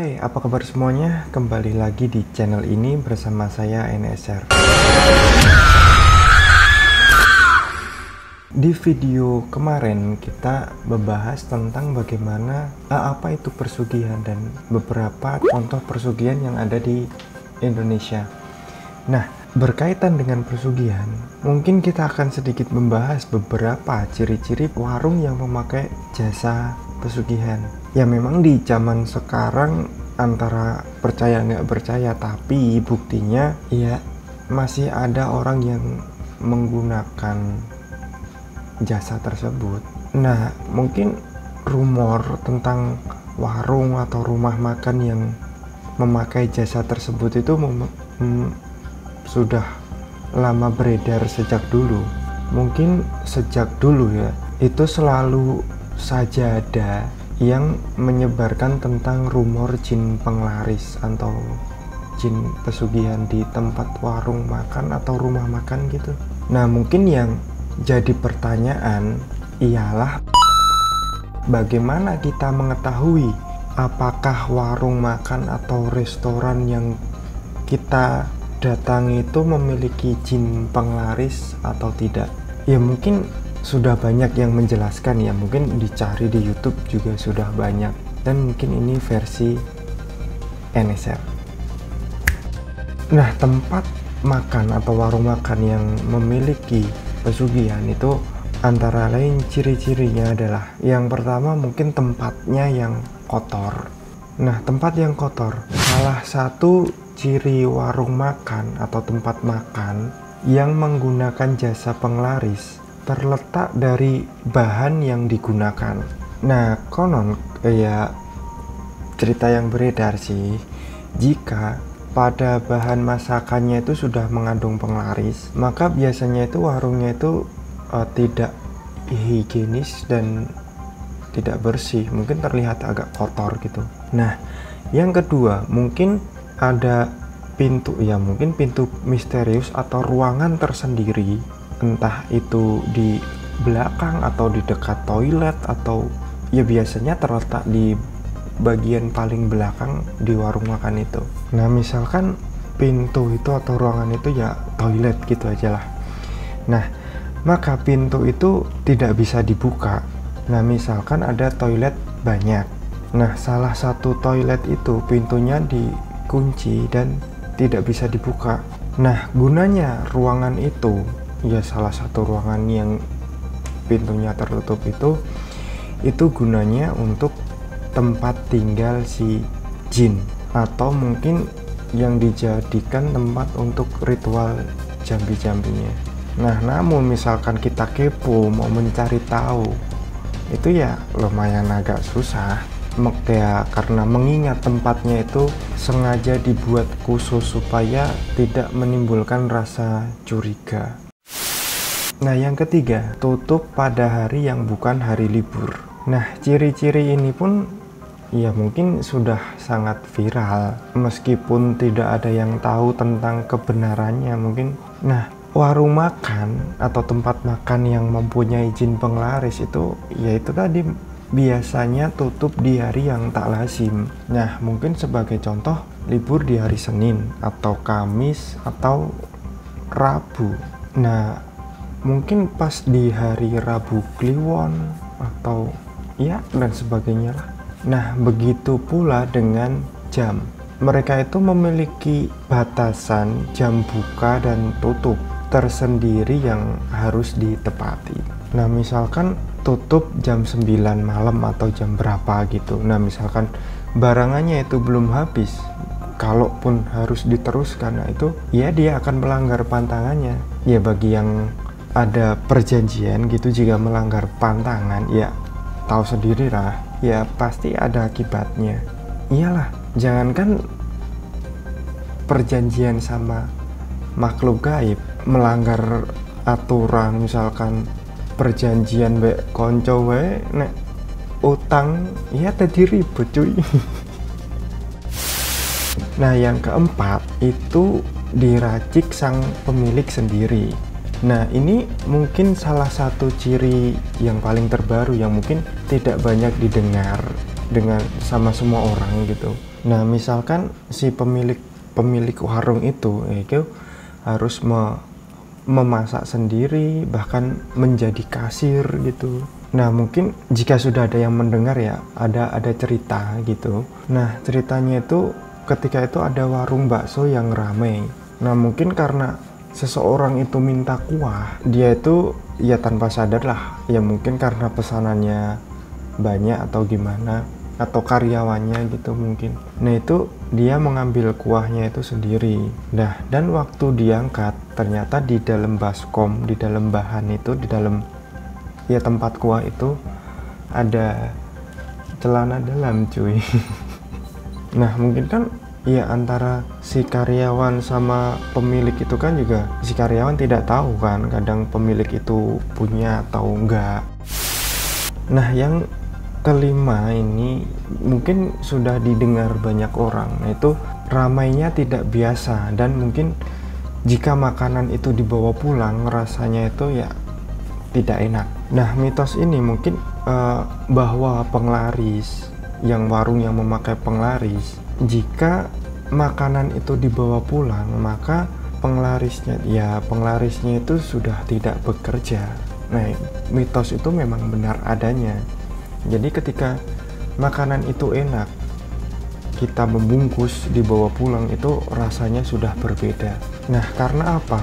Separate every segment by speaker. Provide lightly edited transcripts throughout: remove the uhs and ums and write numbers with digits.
Speaker 1: Hai, apa kabar semuanya? Kembali lagi di channel ini bersama saya NSR. Di video kemarin kita membahas tentang bagaimana apa itu persugihan dan beberapa contoh persugihan yang ada di Indonesia. Nah, berkaitan dengan persugihan, mungkin kita akan sedikit membahas beberapa ciri-ciri warung yang memakai jasa pesugihan. Ya memang di zaman sekarang antara percaya nggak percaya, tapi buktinya ya masih ada orang yang menggunakan jasa tersebut. Nah, mungkin rumor tentang warung atau rumah makan yang memakai jasa tersebut itu sudah lama beredar sejak dulu. Mungkin sejak dulu ya, itu selalu saja ada yang menyebarkan tentang rumor jin penglaris atau jin pesugihan di tempat warung makan atau rumah makan gitu. Nah, mungkin yang jadi pertanyaan ialah bagaimana kita mengetahui apakah warung makan atau restoran yang kita datangi itu memiliki jin penglaris atau tidak. Ya mungkin sudah banyak yang menjelaskan ya, mungkin dicari di YouTube juga sudah banyak, dan mungkin ini versi NSR. Nah, tempat makan atau warung makan yang memiliki pesugihan itu antara lain ciri-cirinya adalah yang pertama mungkin tempatnya yang kotor. Nah, tempat yang kotor salah satu ciri warung makan atau tempat makan yang menggunakan jasa penglaris terletak dari bahan yang digunakan. Nah, konon ya cerita yang beredar sih, jika pada bahan masakannya itu sudah mengandung penglaris, maka biasanya itu warungnya itu tidak higienis dan tidak bersih, mungkin terlihat agak kotor gitu. Nah, yang kedua mungkin ada pintu, ya mungkin pintu misterius atau ruangan tersendiri, entah itu di belakang atau di dekat toilet, atau ya biasanya terletak di bagian paling belakang di warung makan itu. Nah, misalkan pintu itu atau ruangan itu ya toilet gitu aja lah. Nah, maka pintu itu tidak bisa dibuka. Nah, misalkan ada toilet banyak. Nah, salah satu toilet itu pintunya dikunci dan tidak bisa dibuka. Nah, gunanya ruangan itu, ya salah satu ruangan yang pintunya tertutup itu gunanya untuk tempat tinggal si jin, atau mungkin yang dijadikan tempat untuk ritual jambi-jambinya. Nah, namun misalkan kita kepo mau mencari tahu, itu ya lumayan agak susah ya, karena mengingat tempatnya itu sengaja dibuat khusus supaya tidak menimbulkan rasa curiga. Nah, yang ketiga, tutup pada hari yang bukan hari libur. Nah, ciri-ciri ini pun ya mungkin sudah sangat viral meskipun tidak ada yang tahu tentang kebenarannya mungkin. Nah, warung makan atau tempat makan yang mempunyai jin penglaris itu yaitu tadi biasanya tutup di hari yang tak lazim. Nah, mungkin sebagai contoh libur di hari Senin atau Kamis atau Rabu. Nah, mungkin pas di hari Rabu Kliwon atau ya dan sebagainya lah. Nah, begitu pula dengan jam. Mereka itu memiliki batasan jam buka dan tutup tersendiri yang harus ditepati. Nah, misalkan tutup jam 9 malam atau jam berapa gitu. Nah, misalkan barangannya itu belum habis, kalaupun harus diteruskan, nah itu ya dia akan melanggar pantangannya. Ya bagi yang ada perjanjian gitu, jika melanggar pantangan ya tahu sendiri lah, ya pasti ada akibatnya. Iyalah, jangankan perjanjian sama makhluk gaib, melanggar aturan misalkan perjanjian konco nek utang ya tadi ribet cuy. Nah, yang keempat itu diracik sang pemilik sendiri. Nah, ini mungkin salah satu ciri yang paling terbaru yang mungkin tidak banyak didengar dengan sama semua orang gitu. Nah, misalkan si pemilik warung itu harus memasak sendiri, bahkan menjadi kasir gitu. Nah, mungkin jika sudah ada yang mendengar ya, ada cerita gitu. Nah, ceritanya itu ketika itu ada warung bakso yang ramai. Nah, mungkin karena seseorang itu minta kuah, dia itu ya tanpa sadar lah, ya mungkin karena pesanannya banyak atau gimana, atau karyawannya gitu mungkin. Nah, itu dia mengambil kuahnya itu sendiri. Nah, dan waktu diangkat ternyata di dalam baskom, di dalam bahan itu, di dalam ya tempat kuah itu ada celana dalam, cuy. Nah, mungkin kan ya antara si karyawan sama pemilik itu kan juga si karyawan tidak tahu kan, kadang pemilik itu punya atau enggak. Nah, yang kelima ini mungkin sudah didengar banyak orang, yaitu ramainya tidak biasa, dan mungkin jika makanan itu dibawa pulang rasanya itu ya tidak enak. Nah, mitos ini mungkin bahwa penglaris yang warung yang memakai penglaris, jika makanan itu dibawa pulang maka penglarisnya itu sudah tidak bekerja. Nah, mitos itu memang benar adanya. Jadi ketika makanan itu enak, kita membungkus dibawa pulang itu rasanya sudah berbeda. Nah, karena apa?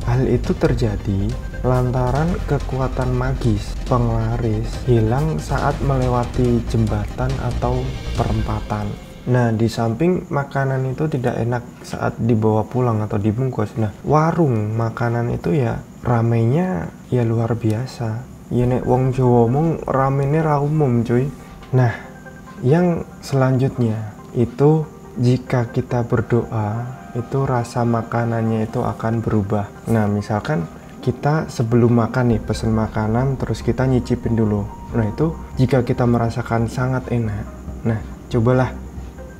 Speaker 1: Hal itu terjadi lantaran kekuatan magis penglaris hilang saat melewati jembatan atau perempatan. Nah, di samping makanan itu tidak enak saat dibawa pulang atau dibungkus, nah warung makanan itu ya ramainya ya luar biasa. Ya nek wong Jawa mong ramene ra umum, cuy. Nah, yang selanjutnya itu jika kita berdoa itu rasa makanannya itu akan berubah. Nah, misalkan kita sebelum makan nih pesen makanan terus kita nyicipin dulu. Nah, itu jika kita merasakan sangat enak, nah cobalah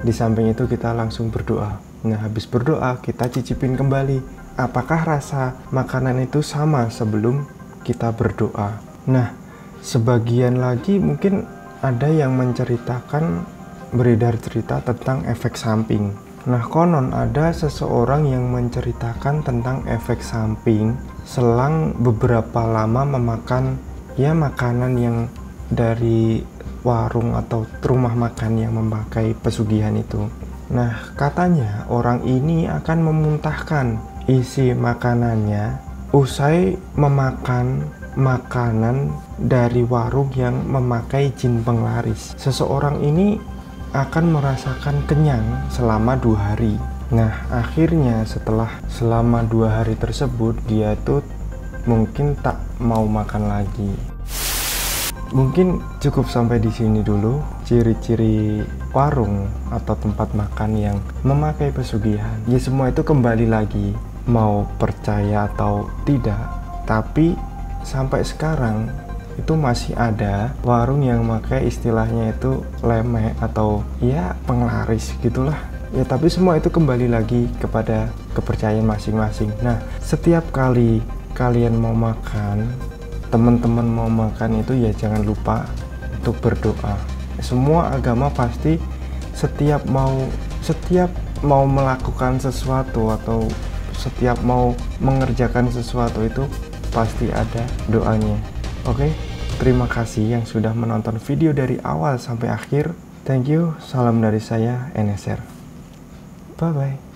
Speaker 1: di samping itu kita langsung berdoa. Nah, habis berdoa kita cicipin kembali apakah rasa makanan itu sama sebelum kita berdoa. Nah, sebagian lagi mungkin ada yang menceritakan, beredar cerita tentang efek samping. Nah, konon ada seseorang yang menceritakan tentang efek samping selang beberapa lama memakan ya makanan yang dari warung atau rumah makan yang memakai pesugihan itu. Nah, katanya orang ini akan memuntahkan isi makanannya usai memakan makanan dari warung yang memakai jin penglaris. Seseorang ini akan merasakan kenyang selama 2 hari. Nah, akhirnya selama 2 hari tersebut dia itu mungkin tak mau makan lagi. Mungkin cukup sampai di sini dulu ciri-ciri warung atau tempat makan yang memakai pesugihan. Ya, semua itu kembali lagi mau percaya atau tidak, tapi sampai sekarang itu masih ada warung yang pakai istilahnya itu lemek atau ya penglaris gitulah ya, tapi semua itu kembali lagi kepada kepercayaan masing-masing. Nah, setiap kali kalian mau makan, teman-teman mau makan itu ya jangan lupa untuk berdoa. Semua agama pasti setiap mau melakukan sesuatu atau setiap mau mengerjakan sesuatu itu pasti ada doanya. Oke, terima kasih yang sudah menonton video dari awal sampai akhir. Thank you, salam dari saya, NSR. Bye-bye.